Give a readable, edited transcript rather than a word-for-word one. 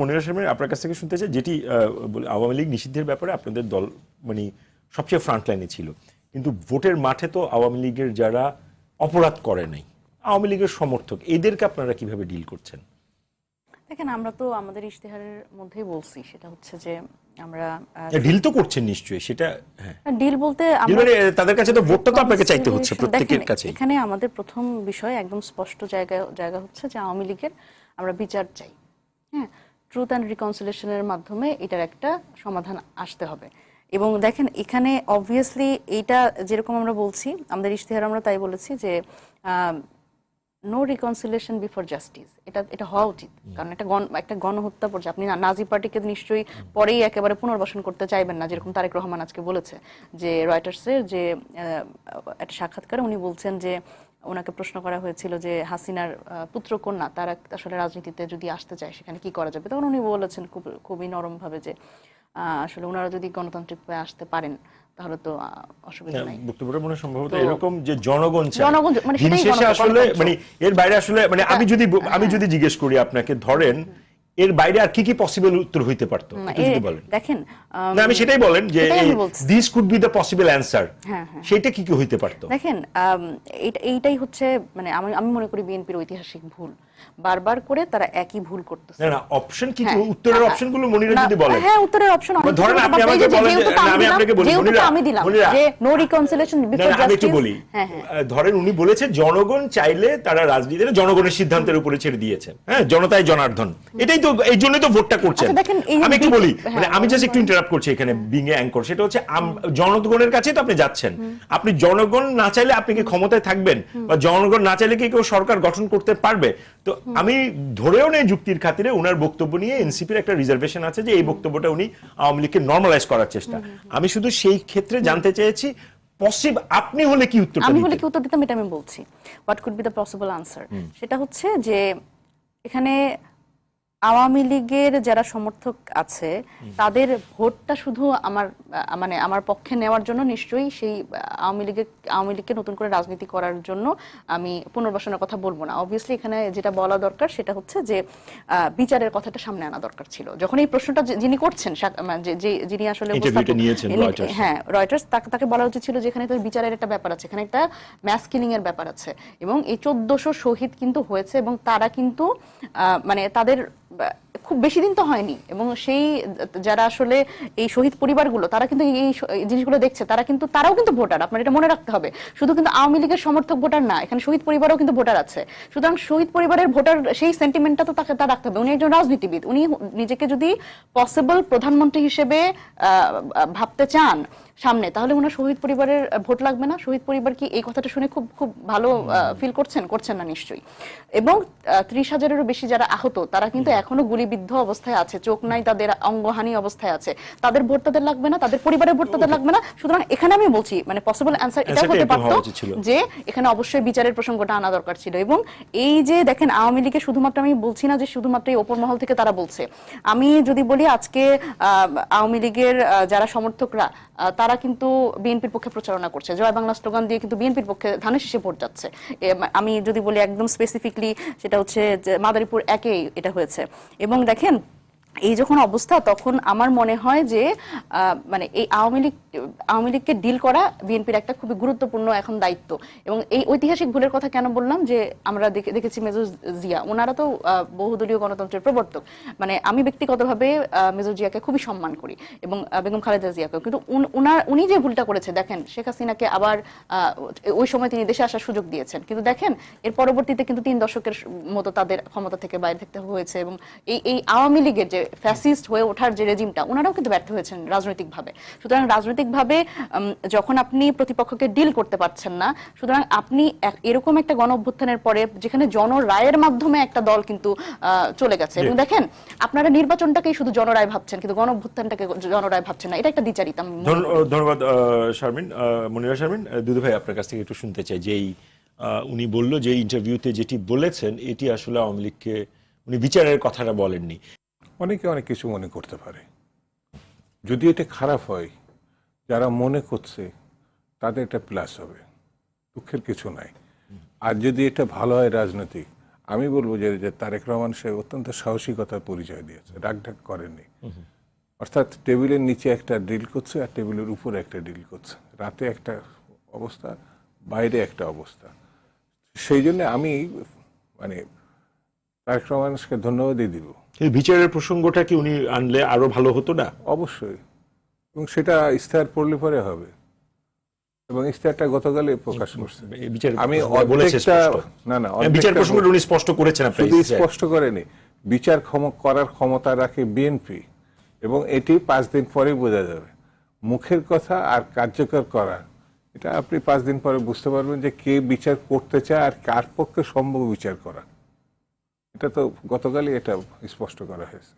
মনিরা শর্মার আপনার কাছ থেকে শুনতে চাই, যেটি আওয়ামী লীগ নিষিদ্ধের ব্যাপারে আপনাদের দল মানে সবচেয়ে ফ্রন্ট লাইনে ছিল, কিন্তু ভোটের মাঠে তো আওয়ামী লীগের যারা অপরাধ করে নাই, আওয়ামী লীগের সমর্থক, এদেরকে আপনারা কিভাবে ডিল করছেন? দেখেন, আমরা তো আমাদের ইশতেহারের মধ্যেই বলছি, সেটা হচ্ছে যে আমরা ডিল তো করছেন নিশ্চয়ই, সেটা ডিল বলতে তাদের কাছে তো ভোটটা তো আপনাকে চাইতে হচ্ছে প্রত্যেকের কাছে। এখানে আমাদের প্রথম বিষয় একদম স্পষ্ট জায়গা হচ্ছে যে আওয়ামী লীগের আমরা বিচার চাই। হ্যাঁ, ট্রুথ অ্যান্ড রিকনসিলিয়েশনের মাধ্যমে এটার একটা সমাধান আসতে হবে। এবং দেখেন, এখানে অবভিয়াসলি এইটা যেরকম আমরা বলছি, আমাদের ইশতেহার আমরা তাই বলেছি যে নো রিকনসিলিয়েশন বিফোর জাস্টিস, এটা হওয়া উচিত। কারণ একটা গণহত্যা পর্যায়ে আপনি নাজি পার্টিকে নিশ্চয়ই পরেই একেবারে পুনর্বাসন করতে চাইবেন না, যেরকম তারেক রহমান আজকে বলেছে যে রয়টার্সের যে একটা সাক্ষাৎকারে উনি বলছেন যে ওনাকে প্রশ্ন করা হয়েছিল যে হাসিনার পুত্র কন্যা তারা আসলে রাজনীতিতে যদি আসতে চায় সেখানে কি করা যাবে, তখন উনি বলেছেন খুবই নরম ভাবে যে আসলে ওনারা যদি গণতান্ত্রিক ভাবে আসতে পারেন তাহলে তো অসুবিধা নাই। বক্তব্যটা মনে সম্ভবত এরকম যে জনগণ মানে আসলে মানে এর বাইরে আসলে মানে আমি যদি জিজ্ঞেস করি আপনাকে, ধরেন এর বাইরে আর কি কি পসিবল উত্তর হইতে পারতো যদি বলেন। দেখেন, না আমি সেটাই বলেন যে this could be the possible answer, সেটা কি কি হইতে পারতো? দেখেন, এইটাই হচ্ছে মানে আমি মনে করি বিএনপির ঐতিহাসিক ভুল, বারবার করে তারা একই ভুল করতেছে। না অপশন কি, উত্তরের অপশনগুলো মনিরা যদি বলেন। হ্যাঁ, উত্তরের অপশন অনেক। ধরেন আপনি আমাকে বলেন, আমি আপনাকে বলি মনিরা, আমি দিলাম যে নো রিকনসিলিয়েশন বিফোর জাস্টিস। আমি একটু বলি, ধরেন উনি বলেছে জনগণ চাইলে তারা রাজনীতিতে জনগণের সিদ্ধান্তের উপরে ছেড়ে দিয়েছেন। হ্যাঁ, জনতাই জনার্দন, এটাই তো, এই জন্যই তো ভোটটা করছেন। আমি একটু বলি, মানে আমি জাস্ট একটু ইন্টারাপ্ট করছি এখানে বিং এ অ্যাঙ্কর, সেটা হচ্ছে জনগণের কাছে তো আপনি যাচ্ছেন, আপনি জনগণ না চাইলে আপনি কি ক্ষমতায় থাকবেন, বা জনগণ না চাইলে কি কেউ সরকার গঠন করতে পারবে? তো আমি ধরেও নেই যুক্তির খাতিরে ওনার বক্তব্য নিয়ে এনসিপির একটা রিজার্ভেশন আছে যে এই বক্তব্যটা উনি আওয়ামী লীগকে নরমালাইজ করার চেষ্টা। আমি শুধু সেই ক্ষেত্রে জানতে চেয়েছি পসিবল আপনি হলে কি উত্তর দিতেন? আমি হলে কি উত্তর দিতাম এটা আমি বলছি। What could be the possible answer, সেটা হচ্ছে যে এখানে আওয়ামী লীগের যারা সমর্থক আছে তাদের ভোটটা শুধু আমার পক্ষে নেওয়ার জন্য নিশ্চয়ই সেই আওয়ামী লীগকে নতুন করে রাজনীতি করার জন্য আমি পুনর্বাসনের কথা বলবো না। অবভিয়াসলি এখানে যেটা বলা দরকার সেটা হচ্ছে যে বিচারের কথাটা সামনে আনা দরকার ছিল। যখন এই প্রশ্নটা যিনি করছেন, যিনি আসলে হ্যাঁ রয়টার্স, তাকে বলা উচিত ছিল যে এখানে তো বিচারের একটা ব্যাপার আছে, এখানে একটা ম্যাস কিলিং এর ব্যাপার আছে, এবং এই 1400 শহীদ কিন্তু হয়েছে, এবং তারা কিন্তু মানে তাদের খুব বেশি দিন তো হয়নি, এবং সেই যারা আসলে এই শহীদ পরিবারগুলো তারা কিন্তু এই জিনিসগুলো দেখছে, তারাও কিন্তু ভোটার, আপনার এটা মনে রাখতে হবে। শুধু কিন্তু আওয়ামী লীগের সমর্থক ভোটার না, এখানে শহীদ পরিবারও কিন্তু ভোটার আছে। সুতরাং শহীদ পরিবারের ভোটার সেই সেন্টিমেন্টটা তো তাকে রাখতে হবে। উনি একজন রাজনীতিবিদ, উনি নিজেকে যদি পসিবল প্রধানমন্ত্রী হিসেবে ভাবতে চান সামনে, তাহলে ওনার শহীদ পরিবারের ভোট লাগবে না? শহীদ পরিবার কি এই কথাটা শুনে খুব ভালো ফিল করছেন না নিশ্চয়ই। এবং 30,000-এরও বেশি যারা আহত, তারা কিন্তু এখনো গুলিবিদ্ধ অবস্থায় আছে, চোখ নাই, তাদের অঙ্গহানি অবস্থায় আছে, তাদের ভোট তাদের লাগবে না, তাদের পরিবারের ভোট তাদের লাগবে না। সুতরাং এখানে আমি বলছি মানে পসিবল অ্যান্সার এটা হতে পারতো যে এখানে অবশ্যই বিচারের প্রসঙ্গটা আনা দরকার ছিল। এবং এই যে দেখেন, আওয়ামী লীগের শুধুমাত্র, আমি বলছি না যে শুধুমাত্র এই ওপর মহল থেকে তারা বলছে, আমি যদি বলি আজকে আওয়ামী লীগের যারা সমর্থকরা তারা কিন্তু বিএনপির পক্ষে প্রচারণা করছে, জয় বাংলা স্লোগান দিয়ে কিন্তু বিএনপির পক্ষে ধানের শীষে ভোট যাচ্ছে। আমি যদি বলি একদম স্পেসিফিকলি, সেটা হচ্ছে মাদারীপুর 1-এ এটা হয়েছে। এবং দেখেন, এই যখন অবস্থা, তখন আমার মনে হয় যে মানে এই আওয়ামী লীগকে ডিল করা বিএনপির একটা খুবই গুরুত্বপূর্ণ এখন দায়িত্ব। এবং এই ঐতিহাসিক ভুলের কথা কেন বললাম, যে আমরা দেখেছি মেজর জিয়া, ওনারা তো বহুদলীয় গণতন্ত্রের প্রবর্তক, মানে আমি ব্যক্তিগতভাবে মেজর জিয়াকে খুবই সম্মান করি, এবং বেগম খালেদা জিয়াকেও, কিন্তু উনি যে ভুলটা করেছে, দেখেন শেখ হাসিনাকে আবার ওই সময় তিনি দেশে আসার সুযোগ দিয়েছেন, কিন্তু দেখেন এর পরবর্তীতে কিন্তু 3 দশকের মতো তাদের ক্ষমতা থেকে বাইরে থাকতে হয়েছে। এবং এই আওয়ামী লীগের যে ফ্যাসিস্ট হয়ে ওঠার যে রেজিমটা, ওনারাও কিন্তু ব্যর্থ হয়েছেন রাজনৈতিকভাবে। সুতরাং রাজনৈতিকভাবে যখন আপনি প্রতিপক্ষকে ডিল করতে পারছেন না, সুতরাং আপনি এরকম একটা গণ অভ্যুত্থানের পরে যেখানে জনরায়ের মাধ্যমে একটা দল কিন্তু চলে গেছে, এবং দেখেন আপনারা নির্বাচনটাকেই শুধু জনরায় ভাবছেন, কিন্তু গণ অভ্যুত্থানটাকে জনরায় ভাবছেন না, এটা একটা দ্বিচারিতা। ধন্যবাদ শারমিন। মনিরা শারমিন, দুদু ভাই আপনার কাছ থেকে একটু শুনতে চাই যে উনি বলল যে ইন্টারভিউতে যেটি বলেছেন এটি আসলে আওয়ামী লীগকে, উনি বিচারের কথাটা বলেননি। অনেকে অনেক কিছু মনে করতে পারে, যদি এটা খারাপ হয় যারা মনে করছে তাদের এটা প্লাস হবে, দুঃখের কিছু নাই। আর যদি এটা ভালো হয় রাজনৈতিক, আমি বলবো যে যে তারেক রহমান সাহেব অত্যন্ত সাহসিকতার পরিচয় দিয়েছে, রাগঢাক করেননি। অর্থাৎ টেবিলের নিচে একটা ডিল করছে আর টেবিলের উপরে একটা ডিল করছে, রাতে একটা অবস্থা, বাইরে একটা অবস্থা। সেই জন্য আমি মানে তারেক রহমানকে ধন্যবাদই দিব। এই বিচারের প্রসঙ্গটা কি উনি আনলে আরো ভালো হতো না? অবশ্যই, এবং সেটা ইশতেহার পড়লে পরে হবে, এবং ইশতেহারটা গতকালই প্রকাশ করছে। এই বিচার আমি বলেছে অর্ধেকটা স্পষ্ট। না না বিচার প্রসঙ্গটা উনি স্পষ্ট করেছেন, আপনি শুধু স্পষ্ট করেনি, বিচার করার ক্ষমতা রাখে বিএনপি, এবং এটি 5 দিন পরেই বোঝা যাবে। মুখের কথা আর কার্যকর করা, এটা আপনি 5 দিন পরে বুঝতে পারবেন যে কে বিচার করতে চায় আর কার পক্ষে সম্ভব বিচার করা। এটা তো গতকালই এটা স্পষ্ট করা হয়েছে।